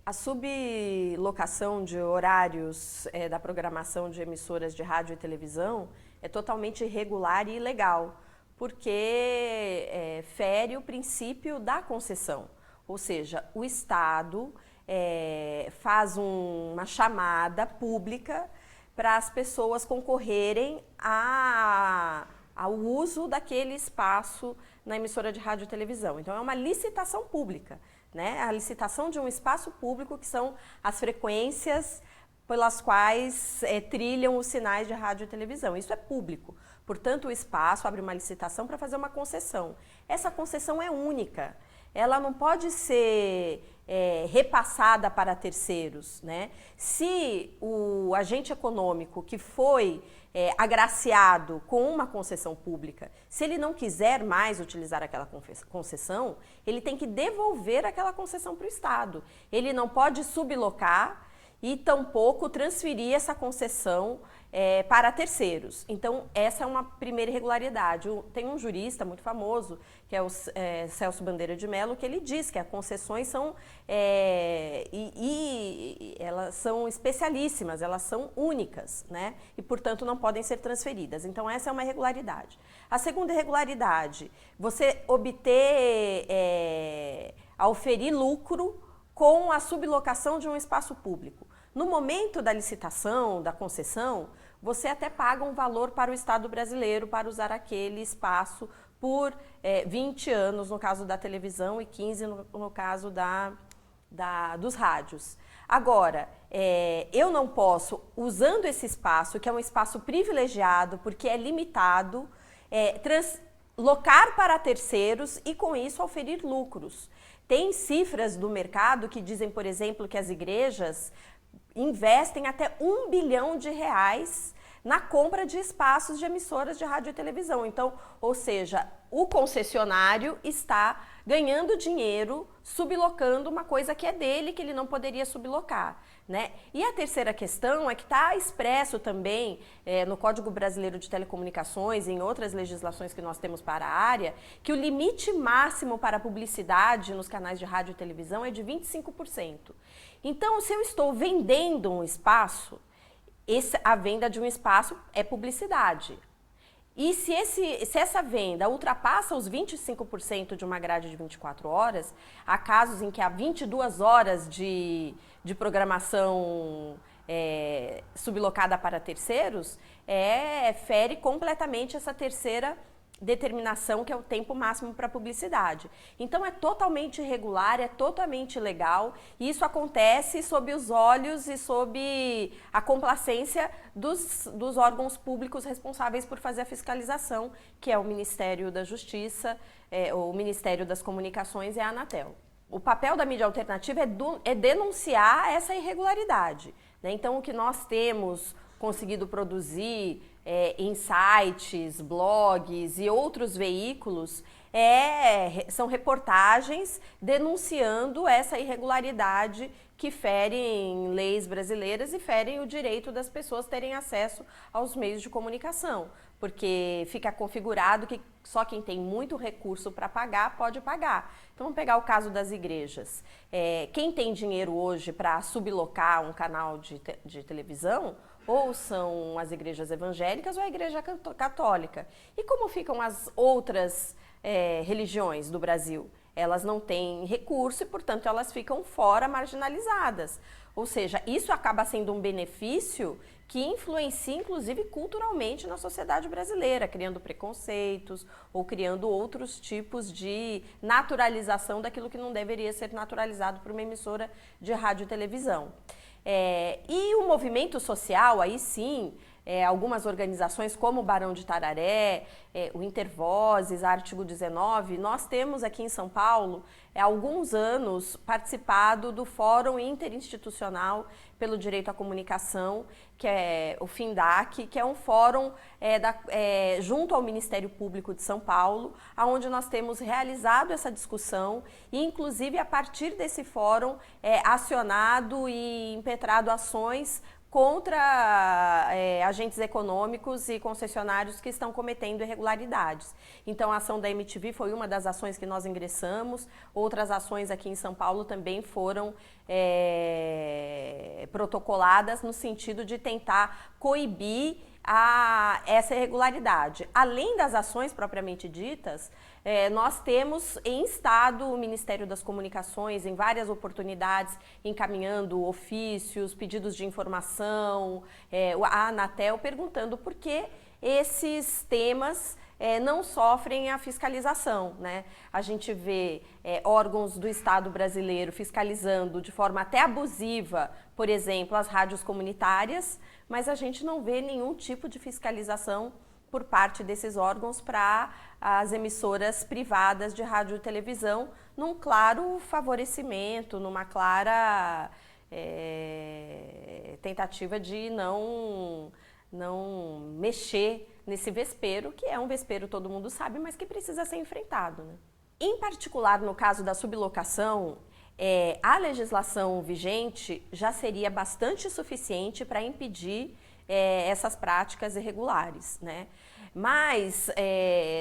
A sublocação de horários da programação de emissoras de rádio e televisão é totalmente irregular e ilegal, porque fere o princípio da concessão, ou seja, o Estado faz uma chamada pública para as pessoas concorrerem ao uso daquele espaço na emissora de rádio e televisão. Então é uma licitação pública, né? A licitação de um espaço público, que são as frequências pelas quais trilham os sinais de rádio e televisão. Isso é público. Portanto, o espaço abre uma licitação para fazer uma concessão. Essa concessão é única. Ela não pode ser repassada para terceiros, né? Se o agente econômico que foi agraciado com uma concessão pública, se ele não quiser mais utilizar aquela concessão, ele tem que devolver aquela concessão para o Estado. Ele não pode sublocar e tampouco transferir essa concessão para terceiros. Então, essa é uma primeira irregularidade. Tem um jurista muito famoso, que é o Celso Bandeira de Mello, que ele diz que as concessões são, elas são especialíssimas, elas são únicas, né? E, portanto, não podem ser transferidas. Então, essa é uma irregularidade. A segunda irregularidade, você obter, auferir lucro com a sublocação de um espaço público. No momento da licitação, da concessão, você até paga um valor para o Estado brasileiro para usar aquele espaço por 20 anos, no caso da televisão, e 15 no caso dos rádios. Agora, eu não posso, usando esse espaço, que é um espaço privilegiado, porque é limitado, translocar para terceiros e, com isso, oferir lucros. Tem cifras do mercado que dizem, por exemplo, que as igrejas investem até R$ 1 bilhão na compra de espaços de emissoras de rádio e televisão. Então, ou seja, o concessionário está ganhando dinheiro sublocando uma coisa que é dele, que ele não poderia sublocar, né? E a terceira questão é que está expresso também no Código Brasileiro de Telecomunicações e em outras legislações que nós temos para a área, que o limite máximo para a publicidade nos canais de rádio e televisão é de 25%. Então, se eu estou vendendo um espaço, a venda de um espaço é publicidade. E se essa venda ultrapassa os 25% de uma grade de 24 horas, há casos em que há 22 horas de programação sublocada para terceiros, fere completamente essa terceira determinação, que é o tempo máximo para publicidade. Então é totalmente irregular, é totalmente ilegal, e isso acontece sob os olhos e sob a complacência dos órgãos públicos responsáveis por fazer a fiscalização, que é o Ministério da Justiça, o Ministério das Comunicações e a Anatel. O papel da mídia alternativa é denunciar essa irregularidade, né? Então, o que nós temos conseguido produzir em sites, blogs e outros veículos são reportagens denunciando essa irregularidade que ferem leis brasileiras e ferem o direito das pessoas terem acesso aos meios de comunicação, porque fica configurado que só quem tem muito recurso para pagar pode pagar. Então, vamos pegar o caso das igrejas. Quem tem dinheiro hoje para sublocar um canal de televisão, ou são as igrejas evangélicas ou a igreja católica. E como ficam as outras religiões do Brasil? Elas não têm recurso e, portanto, elas ficam fora, marginalizadas. Ou seja, isso acaba sendo um benefício que influencia, inclusive, culturalmente na sociedade brasileira, criando preconceitos ou criando outros tipos de naturalização daquilo que não deveria ser naturalizado por uma emissora de rádio e televisão. E o movimento social, aí sim, algumas organizações como o Barão de Tararé, o Intervozes, Artigo 19, nós temos aqui em São Paulo, há alguns anos, participado do Fórum Interinstitucional pelo Direito à Comunicação, que é o FINDAC, que é um fórum junto ao Ministério Público de São Paulo, onde nós temos realizado essa discussão e, inclusive, a partir desse fórum, acionado e impetrado ações contra agentes econômicos e concessionários que estão cometendo irregularidades. Então, a ação da MTV foi uma das ações que nós ingressamos, outras ações aqui em São Paulo também foram protocoladas no sentido de tentar coibir essa irregularidade. Além das ações propriamente ditas, nós temos instado o Ministério das Comunicações em várias oportunidades, encaminhando ofícios, pedidos de informação, a Anatel, perguntando por que esses temas não sofrem a fiscalização, né? A gente vê órgãos do Estado brasileiro fiscalizando de forma até abusiva, por exemplo, as rádios comunitárias, mas a gente não vê nenhum tipo de fiscalização por parte desses órgãos para as emissoras privadas de rádio e televisão, num claro favorecimento, numa clara tentativa de não mexer nesse vespeiro, que é um vespeiro, todo mundo sabe, mas que precisa ser enfrentado, né? Em particular, no caso da sublocação, a legislação vigente já seria bastante suficiente para impedir essas práticas irregulares, né? Mas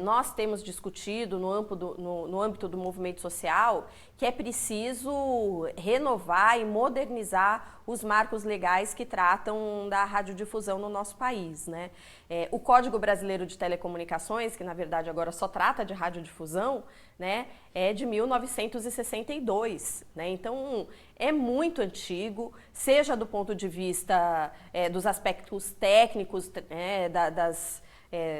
nós temos discutido no âmbito do movimento social que é preciso renovar e modernizar os marcos legais que tratam da radiodifusão no nosso país, né? O Código Brasileiro de Telecomunicações, que na verdade agora só trata de radiodifusão, né, é de 1962, né? Então é muito antigo, seja do ponto de vista dos aspectos técnicos,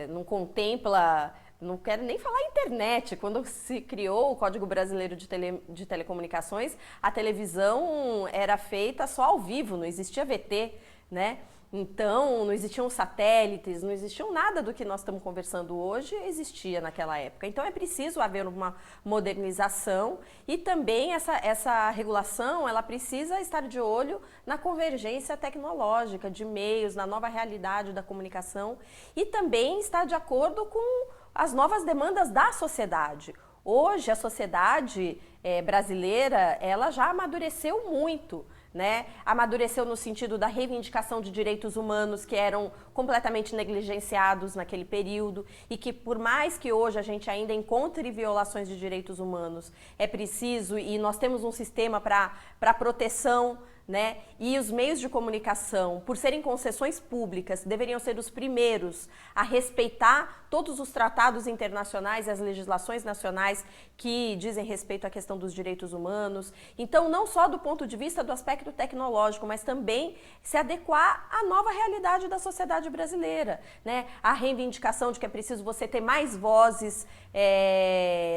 não contempla, não quero nem falar internet. Quando se criou o Código Brasileiro de Telecomunicações, a televisão era feita só ao vivo, não existia VT, né? Então, não existiam satélites, não existiam nada do que nós estamos conversando hoje, existia naquela época. Então, é preciso haver uma modernização e também essa regulação, ela precisa estar de olho na convergência tecnológica de meios, na nova realidade da comunicação e também estar de acordo com as novas demandas da sociedade. Hoje, a sociedade brasileira, ela já amadureceu muito, né? Amadureceu no sentido da reivindicação de direitos humanos que eram completamente negligenciados naquele período e que, por mais que hoje a gente ainda encontre violações de direitos humanos, é preciso, e nós temos um sistema para proteção, né? E os meios de comunicação, por serem concessões públicas, deveriam ser os primeiros a respeitar todos os tratados internacionais e as legislações nacionais que dizem respeito à questão dos direitos humanos. Então, não só do ponto de vista do aspecto tecnológico, mas também se adequar à nova realidade da sociedade brasileira, né? A reivindicação de que é preciso você ter mais vozes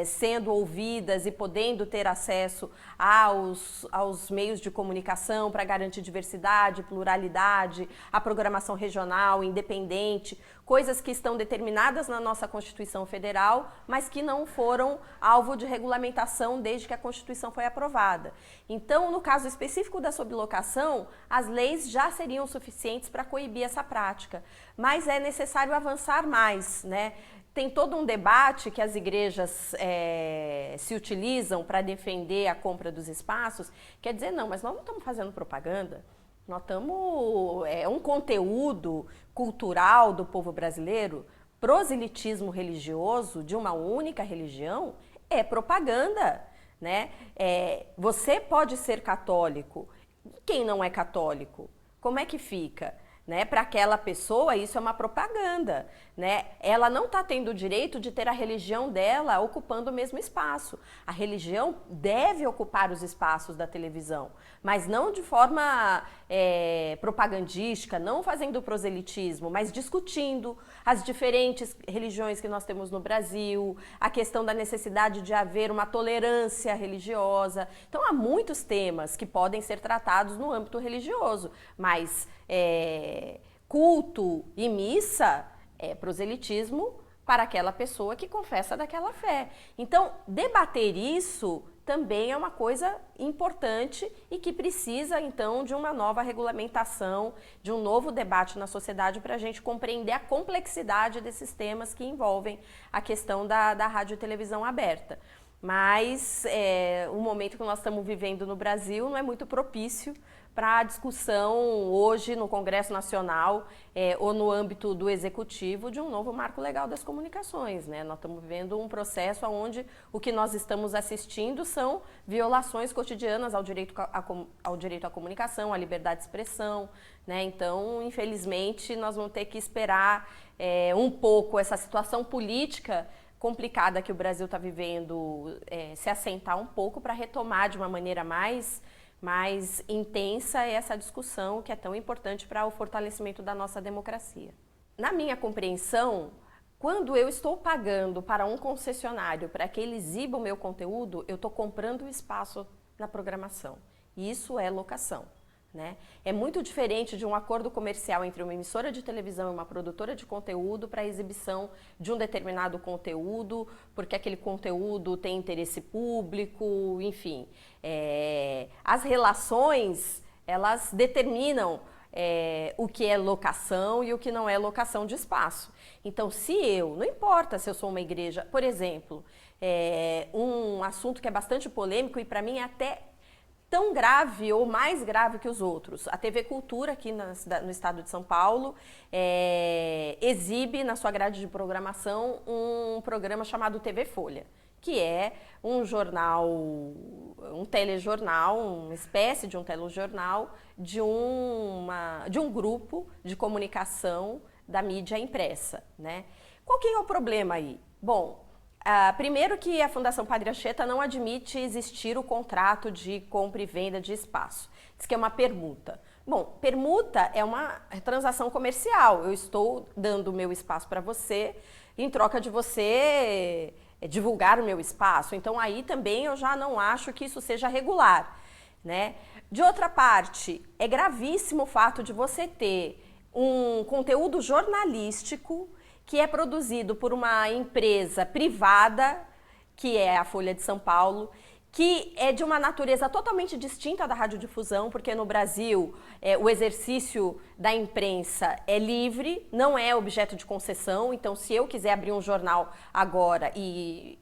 sendo ouvidas e podendo ter acesso aos meios de comunicação para garantir diversidade, pluralidade, a programação regional, independente, coisas que estão determinadas na nossa Constituição Federal, mas que não foram alvo de regulamentação desde que a Constituição foi aprovada. Então, no caso específico da sublocação, as leis já seriam suficientes para coibir essa prática, mas é necessário avançar mais, né? Tem todo um debate que as igrejas se utilizam para defender a compra dos espaços, quer dizer, não, mas nós não estamos fazendo propaganda, nós estamos... É um conteúdo cultural do povo brasileiro, proselitismo religioso de uma única religião é propaganda, né? Você pode ser católico, quem não é católico, como é que fica? Né? Para aquela pessoa, isso é uma propaganda, né? Ela não está tendo o direito de ter a religião dela ocupando o mesmo espaço. A religião deve ocupar os espaços da televisão, mas não de forma propagandística, não fazendo proselitismo, mas discutindo as diferentes religiões que nós temos no Brasil, a questão da necessidade de haver uma tolerância religiosa. Então, há muitos temas que podem ser tratados no âmbito religioso, mas culto e missa é proselitismo para aquela pessoa que confessa daquela fé. Então, debater isso também é uma coisa importante e que precisa, então, de uma nova regulamentação, de um novo debate na sociedade para a gente compreender a complexidade desses temas que envolvem a questão da rádio e televisão aberta. mas o momento que nós estamos vivendo no Brasil não é muito propício para a discussão hoje no Congresso Nacional ou no âmbito do Executivo de um novo marco legal das comunicações, né? Nós estamos vivendo um processo onde o que nós estamos assistindo são violações cotidianas ao direito à comunicação, à liberdade de expressão, né? Então, infelizmente, nós vamos ter que esperar um pouco essa situação política complicada que o Brasil está vivendo se assentar um pouco para retomar de uma maneira mais intensa essa discussão que é tão importante para o fortalecimento da nossa democracia. Na minha compreensão, quando eu estou pagando para um concessionário para que ele exiba o meu conteúdo, eu estou comprando espaço na programação. E isso é locação, né? É muito diferente de um acordo comercial entre uma emissora de televisão e uma produtora de conteúdo para a exibição de um determinado conteúdo, porque aquele conteúdo tem interesse público, enfim. As relações, elas determinam o que é locação e o que não é locação de espaço. Então, não importa se eu sou uma igreja, por exemplo, um assunto que é bastante polêmico e para mim é até tão grave ou mais grave que os outros. A TV Cultura, aqui no estado de São Paulo, exibe na sua grade de programação um programa chamado TV Folha, que é um jornal, um telejornal, uma espécie de um telejornal de um grupo de comunicação da mídia impressa, né? Qual que é o problema aí? Bom, primeiro que a Fundação Padre Anchieta não admite existir o contrato de compra e venda de espaço. Diz que é uma permuta. Bom, permuta é uma transação comercial. Eu estou dando o meu espaço para você em troca de você divulgar o meu espaço. Então aí também eu já não acho que isso seja regular, né? De outra parte, é gravíssimo o fato de você ter um conteúdo jornalístico que é produzido por uma empresa privada, que é a Folha de São Paulo, que é de uma natureza totalmente distinta da radiodifusão, porque no Brasil o exercício da imprensa é livre, não é objeto de concessão. Então, se eu quiser abrir um jornal agora,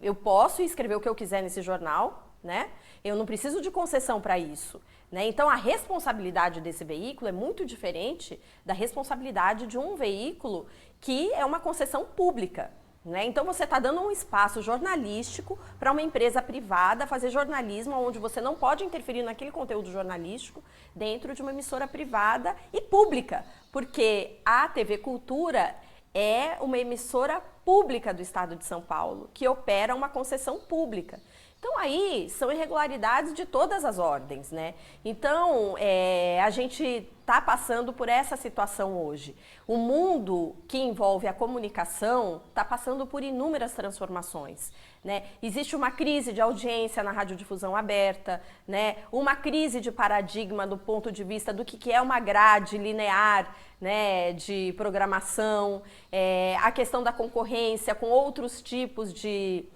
eu posso escrever o que eu quiser nesse jornal, né? Eu não preciso de concessão para isso, né? Então, a responsabilidade desse veículo é muito diferente da responsabilidade de um veículo que é uma concessão pública, né? Então, você está dando um espaço jornalístico para uma empresa privada fazer jornalismo onde você não pode interferir naquele conteúdo jornalístico dentro de uma emissora privada e pública, porque a TV Cultura é uma emissora pública do estado de São Paulo, que opera uma concessão pública. Então, aí são irregularidades de todas as ordens, né? Então, a gente está passando por essa situação hoje. O mundo que envolve a comunicação está passando por inúmeras transformações, né? Existe uma crise de audiência na radiodifusão aberta, né? Uma crise de paradigma do ponto de vista do que é uma grade linear, né, de programação, a questão da concorrência com outros tipos de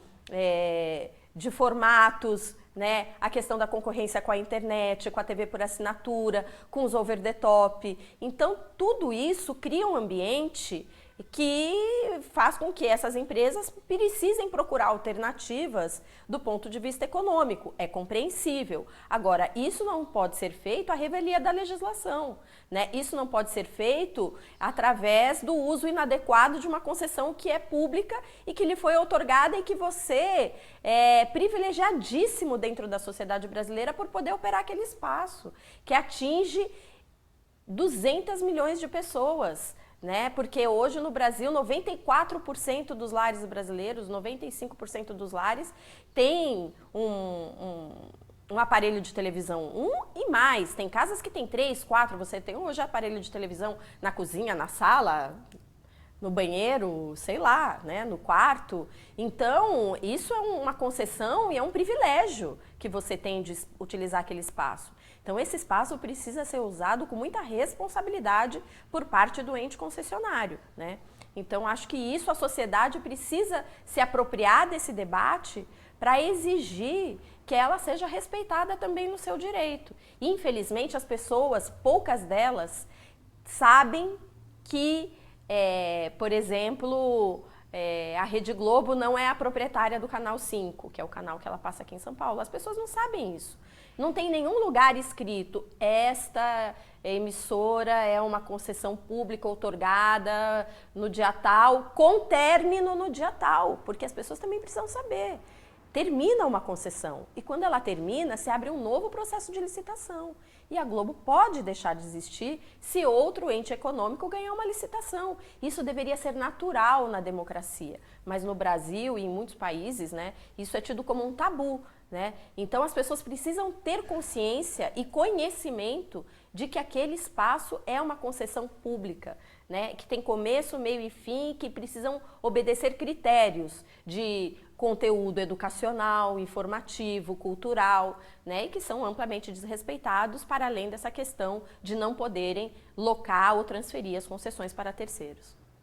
formatos, né? A questão da concorrência com a internet, com a TV por assinatura, com os over the top. Então, tudo isso cria um ambiente que faz com que essas empresas precisem procurar alternativas do ponto de vista econômico. É compreensível. Agora, isso não pode ser feito à revelia da legislação, né? Isso não pode ser feito através do uso inadequado de uma concessão que é pública e que lhe foi outorgada e que você é privilegiadíssimo dentro da sociedade brasileira por poder operar aquele espaço, que atinge 200 milhões de pessoas, né? Porque hoje no Brasil 94% dos lares brasileiros, 95% dos lares tem um aparelho de televisão, e mais. Tem casas que tem 3, 4, você tem hoje aparelho de televisão na cozinha, na sala, no banheiro, sei lá, né, no quarto. Então, isso é uma concessão e é um privilégio que você tem de utilizar aquele espaço. Então, esse espaço precisa ser usado com muita responsabilidade por parte do ente concessionário, né? Então, acho que isso a sociedade precisa se apropriar desse debate para exigir que ela seja respeitada também no seu direito. Infelizmente, as pessoas, poucas delas, sabem que, por exemplo, a Rede Globo não é a proprietária do Canal 5, que é o canal que ela passa aqui em São Paulo. As pessoas não sabem isso. Não tem nenhum lugar escrito, esta emissora é uma concessão pública outorgada no dia tal, com término no dia tal, porque as pessoas também precisam saber. Termina uma concessão e quando ela termina, se abre um novo processo de licitação. E a Globo pode deixar de existir se outro ente econômico ganhar uma licitação. Isso deveria ser natural na democracia, mas no Brasil e em muitos países, né, isso é tido como um tabu. Né? Então as pessoas precisam ter consciência e conhecimento de que aquele espaço é uma concessão pública, né? Que tem começo, meio e fim, que precisam obedecer critérios de conteúdo educacional, informativo, cultural, né? E que são amplamente desrespeitados, para além dessa questão de não poderem locar ou transferir as concessões para terceiros.